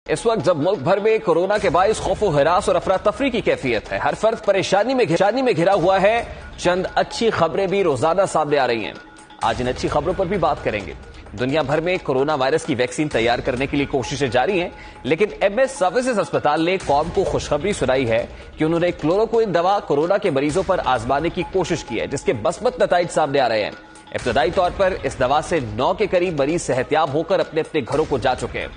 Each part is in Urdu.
اس وقت جب ملک بھر میں کورونا کے باعث خوف و ہراس اور افراتفری کی کیفیت ہے، ہر فرد پریشانی میں گھرا ہوا ہے، چند اچھی خبریں بھی روزانہ سامنے آ رہی ہیں۔ آج ان اچھی خبروں پر بھی بات کریں گے۔ دنیا بھر میں کورونا وائرس کی ویکسین تیار کرنے کے لیے کوششیں جاری ہیں، لیکن ایم ایس سروسز اسپتال نے قوم کو خوشخبری سنائی ہے کہ انہوں نے کلوروکوئن دوا کورونا کے مریضوں پر آزمانے کی کوشش کی ہے، جس کے مثبت نتائج سامنے آ رہے ہیں۔ ابتدائی طور پر اس دوا سے 9 کے قریب مریض صحتیاب ہو کر اپنے اپنے گھروں کو جا چکے ہیں۔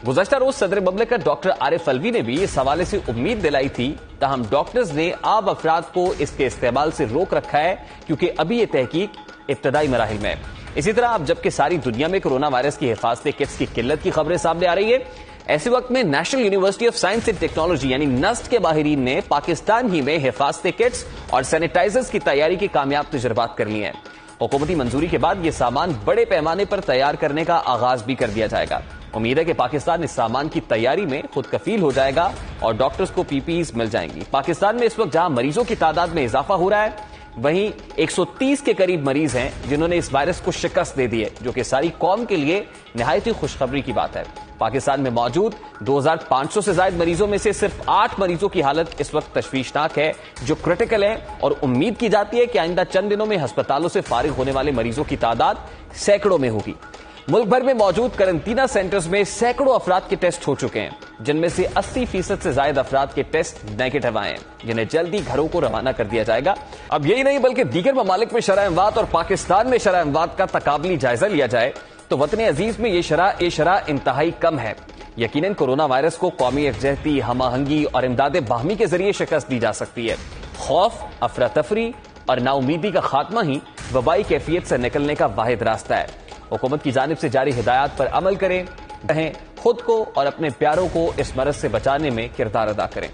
گزشتہ روز صدر مملکت ڈاکٹر عارف الوی نے بھی اس حوالے سے امید دلائی تھی، تاہم ڈاکٹرز نے عام افراد کو اس کے استعمال سے روک رکھا ہے کیونکہ ابھی یہ تحقیق ابتدائی مراحل میں ہے۔ اسی طرح اب جبکہ ساری دنیا میں کورونا وائرس کی حفاظتی کٹس کی قلت کی خبریں سامنے آ رہی ہیں، ایسے وقت میں national university of science and technology یعنی نسٹ کے ماہرین نے پاکستان ہی میں حفاظتی کٹس اور سینیٹائزرز کی تیاری کی کامیاب تجربات کر لی ہیں۔ حکومتی منظوری کے بعد یہ سامان بڑے پیمانے پر تیار کرنے کا آغاز بھی کر دیا جائے گا۔ امید ہے کہ پاکستان اس سامان کی تیاری میں خود کفیل ہو جائے گا اور ڈاکٹرز کو پی پی ایز مل جائیں گی۔ پاکستان میں اس وقت جہاں مریضوں کی تعداد میں اضافہ ہو رہا ہے، وہیں 130 کے قریب مریض ہیں جنہوں نے اس وائرس کو شکست دے دی ہے، جو کہ ساری قوم کے لیے نہایت ہی خوشخبری کی بات ہے۔ پاکستان میں موجود 2500 سے زائد مریضوں میں سے صرف 8 مریضوں کی حالت اس وقت تشویشناک ہے، جو کرٹیکل ہے، اور امید کی جاتی ہے کہ آئندہ چند دنوں میں ہسپتالوں سے فارغ ہونے والے مریضوں کی تعداد سینکڑوں میں ہوگی۔ ملک بھر میں موجود قرنطینہ سینٹرز میں سینکڑوں افراد کے ٹیسٹ ہو چکے ہیں، جن میں سے 80% سے زائد افراد کے ٹیسٹ نیگیٹو آئے ہیں، جنہیں جلدی گھروں کو روانہ کر دیا جائے گا۔ اب یہی نہیں بلکہ دیگر ممالک میں شرح اموات اور پاکستان میں شرح اموات کا تقابلی جائزہ لیا جائے تو وطن عزیز میں یہ شرح انتہائی کم ہے۔ یقیناً کورونا وائرس کو قومی یکجہتی، ہم آہنگی اور امداد باہمی کے ذریعے شکست دی جا سکتی ہے۔ خوف، افراتفری اور نا امیدی کا خاتمہ ہی وبائی کیفیت سے نکلنے کا واحد راستہ ہے۔ حکومت کی جانب سے جاری ہدایات پر عمل کریں، خود کو اور اپنے پیاروں کو اس مرض سے بچانے میں کردار ادا کریں۔